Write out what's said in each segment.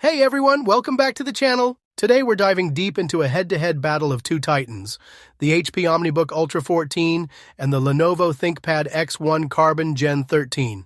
Hey everyone, welcome back to the channel. Today we're diving deep into a head-to-head battle of two titans, the HP OmniBook Ultra 14 and the Lenovo ThinkPad X1 Carbon Gen 13.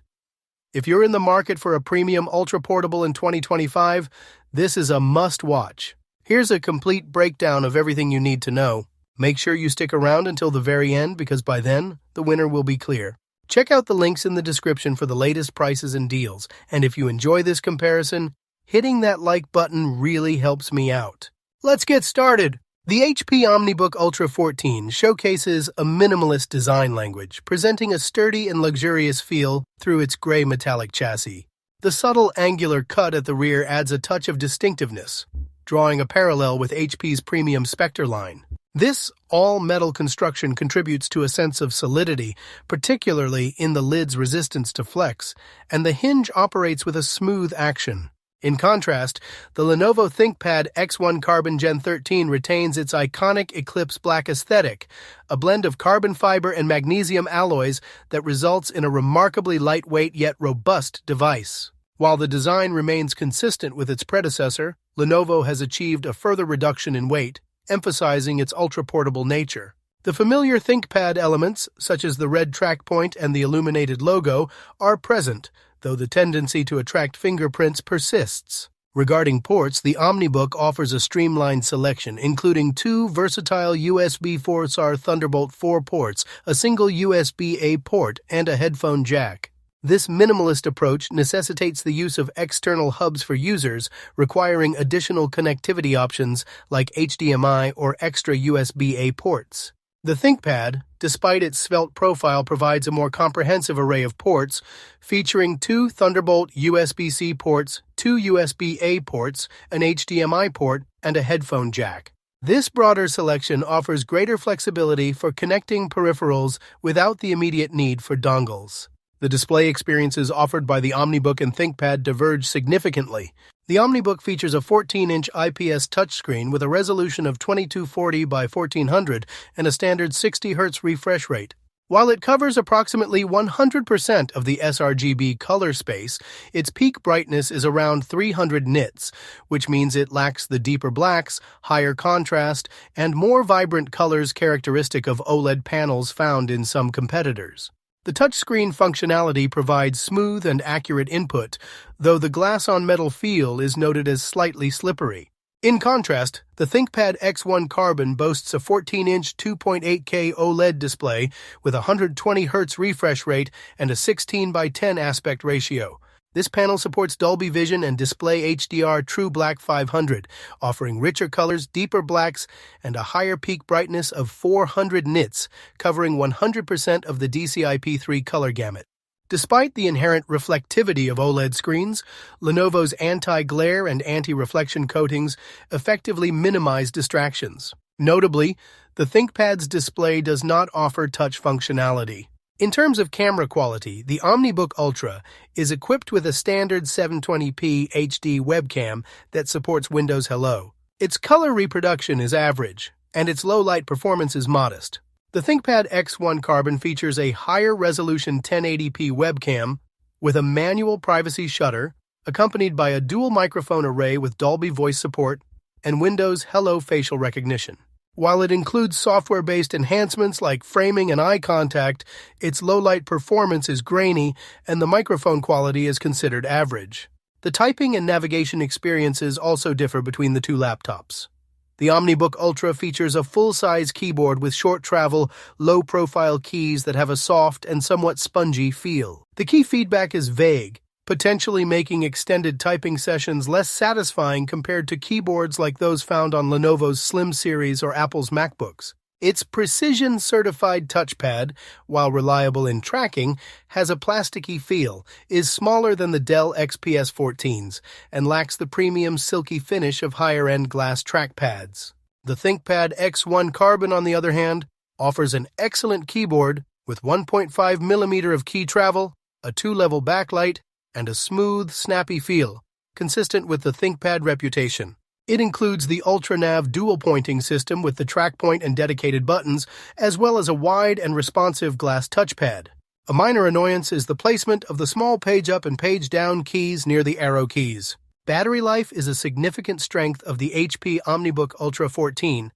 If you're in the market for a premium ultra portable in 2025, this is a must-watch. Here's a complete breakdown of everything you need to know. Make sure you stick around until the very end because by then, the winner will be clear. Check out the links in the description for the latest prices and deals, and if you enjoy this comparison, hitting that like button really helps me out. Let's get started. The HP OmniBook Ultra 14 showcases a minimalist design language, presenting a sturdy and luxurious feel through its gray metallic chassis. The subtle angular cut at the rear adds a touch of distinctiveness, drawing a parallel with HP's premium Spectre line. This all-metal construction contributes to a sense of solidity, particularly in the lid's resistance to flex, and the hinge operates with a smooth action. In contrast, the Lenovo ThinkPad X1 Carbon Gen 13 retains its iconic Eclipse Black aesthetic, a blend of carbon fiber and magnesium alloys that results in a remarkably lightweight yet robust device. While the design remains consistent with its predecessor, Lenovo has achieved a further reduction in weight, emphasizing its ultra-portable nature. The familiar ThinkPad elements, such as the red track point and the illuminated logo, are present, though the tendency to attract fingerprints persists. Regarding ports, the OmniBook offers a streamlined selection, including two versatile USB 4SAR Thunderbolt 4 ports, a single USB-A port, and a headphone jack. This minimalist approach necessitates the use of external hubs for users, requiring additional connectivity options like HDMI or extra USB-A ports. The ThinkPad, despite its svelte profile, provides a more comprehensive array of ports, featuring two Thunderbolt USB-C ports, two USB-A ports, an HDMI port, and a headphone jack. This broader selection offers greater flexibility for connecting peripherals without the immediate need for dongles. The display experiences offered by the OmniBook and ThinkPad diverge significantly. The OmniBook features a 14-inch IPS touchscreen with a resolution of 2240 by 1400 and a standard 60 Hz refresh rate. While it covers approximately 100% of the sRGB color space, its peak brightness is around 300 nits, which means it lacks the deeper blacks, higher contrast, and more vibrant colors characteristic of OLED panels found in some competitors. The touchscreen functionality provides smooth and accurate input, though the glass-on-metal feel is noted as slightly slippery. In contrast, the ThinkPad X1 Carbon boasts a 14-inch 2.8K OLED display with a 120 Hz refresh rate and a 16:10 aspect ratio. This panel supports Dolby Vision and Display HDR True Black 500, offering richer colors, deeper blacks, and a higher peak brightness of 400 nits, covering 100% of the DCI-P3 color gamut. Despite the inherent reflectivity of OLED screens, Lenovo's anti-glare and anti-reflection coatings effectively minimize distractions. Notably, the ThinkPad's display does not offer touch functionality. In terms of camera quality, the OmniBook Ultra is equipped with a standard 720p HD webcam that supports Windows Hello. Its color reproduction is average, and its low-light performance is modest. The ThinkPad X1 Carbon features a higher resolution 1080p webcam with a manual privacy shutter, accompanied by a dual microphone array with Dolby voice support and Windows Hello facial recognition. While it includes software-based enhancements like framing and eye contact, its low-light performance is grainy and the microphone quality is considered average. The typing and navigation experiences also differ between the two laptops. The OmniBook Ultra features a full-size keyboard with short travel, low-profile keys that have a soft and somewhat spongy feel. The key feedback is vague, potentially making extended typing sessions less satisfying compared to keyboards like those found on Lenovo's Slim series or Apple's MacBooks. Its precision-certified touchpad, while reliable in tracking, has a plasticky feel, is smaller than the Dell XPS 14s, and lacks the premium silky finish of higher-end glass trackpads. The ThinkPad X1 Carbon, on the other hand, offers an excellent keyboard with 1.5mm of key travel, a 2-level backlight, and a smooth, snappy feel, consistent with the ThinkPad reputation. It includes the UltraNav dual-pointing system with the trackpoint and dedicated buttons, as well as a wide and responsive glass touchpad. A minor annoyance is the placement of the small page-up and page-down keys near the arrow keys. Battery life is a significant strength of the HP OmniBook Ultra 14.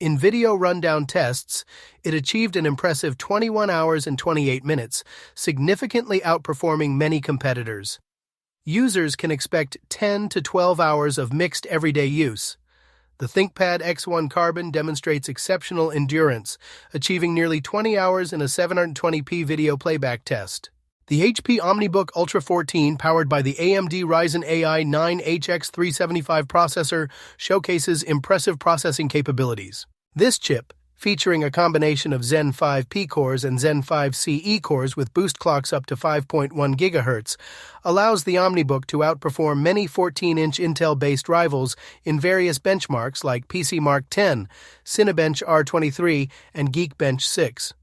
In video rundown tests, it achieved an impressive 21 hours and 28 minutes, significantly outperforming many competitors. Users can expect 10 to 12 hours of mixed everyday use. The ThinkPad X1 Carbon demonstrates exceptional endurance, achieving nearly 20 hours in a 720p video playback test. The HP OmniBook Ultra 14, powered by the AMD Ryzen AI 9HX375 processor, showcases impressive processing capabilities. This chip, featuring a combination of Zen 5 P-cores and Zen 5 CE cores with boost clocks up to 5.1 GHz, allows the OmniBook to outperform many 14-inch Intel-based rivals in various benchmarks like PCMark 10, Cinebench R23, and Geekbench 6.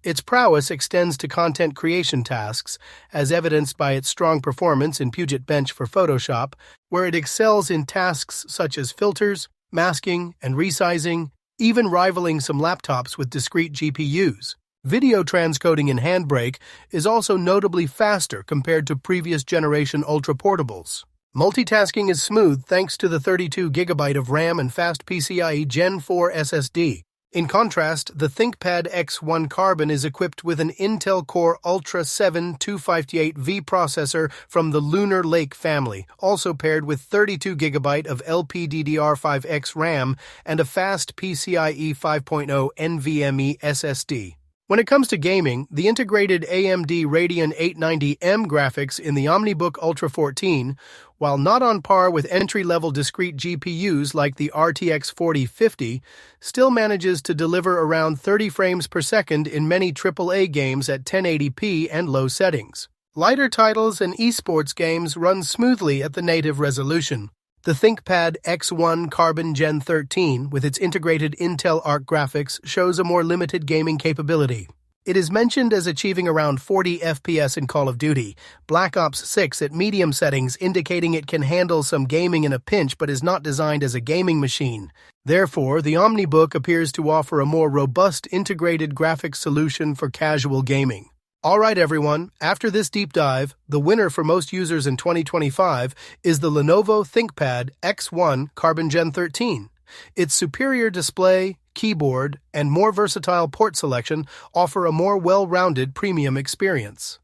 Its prowess extends to content creation tasks, as evidenced by its strong performance in Puget Bench for Photoshop, where it excels in tasks such as filters, masking, and resizing, even rivaling some laptops with discrete GPUs. Video transcoding in Handbrake is also notably faster compared to previous generation Ultra portables. Multitasking is smooth thanks to the 32 GB of RAM and fast PCIe Gen 4 SSD. In contrast, the ThinkPad X1 Carbon is equipped with an Intel Core Ultra 7 258V processor from the Lunar Lake family, also paired with 32 GB of LPDDR5X RAM and a fast PCIe 5.0 NVMe SSD. When it comes to gaming, the integrated AMD Radeon 890M graphics in the OmniBook Ultra 14, while not on par with entry-level discrete GPUs like the RTX 4050, still manages to deliver around 30 frames per second in many AAA games at 1080p and low settings. Lighter titles and esports games run smoothly at the native resolution. The ThinkPad X1 Carbon Gen 13, with its integrated Intel Arc graphics, shows a more limited gaming capability. It is mentioned as achieving around 40 FPS in Call of Duty, Black Ops 6 at medium settings, indicating it can handle some gaming in a pinch but is not designed as a gaming machine. Therefore, the OmniBook appears to offer a more robust integrated graphics solution for casual gaming. Alright everyone, after this deep dive, the winner for most users in 2025 is the Lenovo ThinkPad X1 Carbon Gen 13. Its superior display, keyboard, and more versatile port selection offer a more well-rounded premium experience.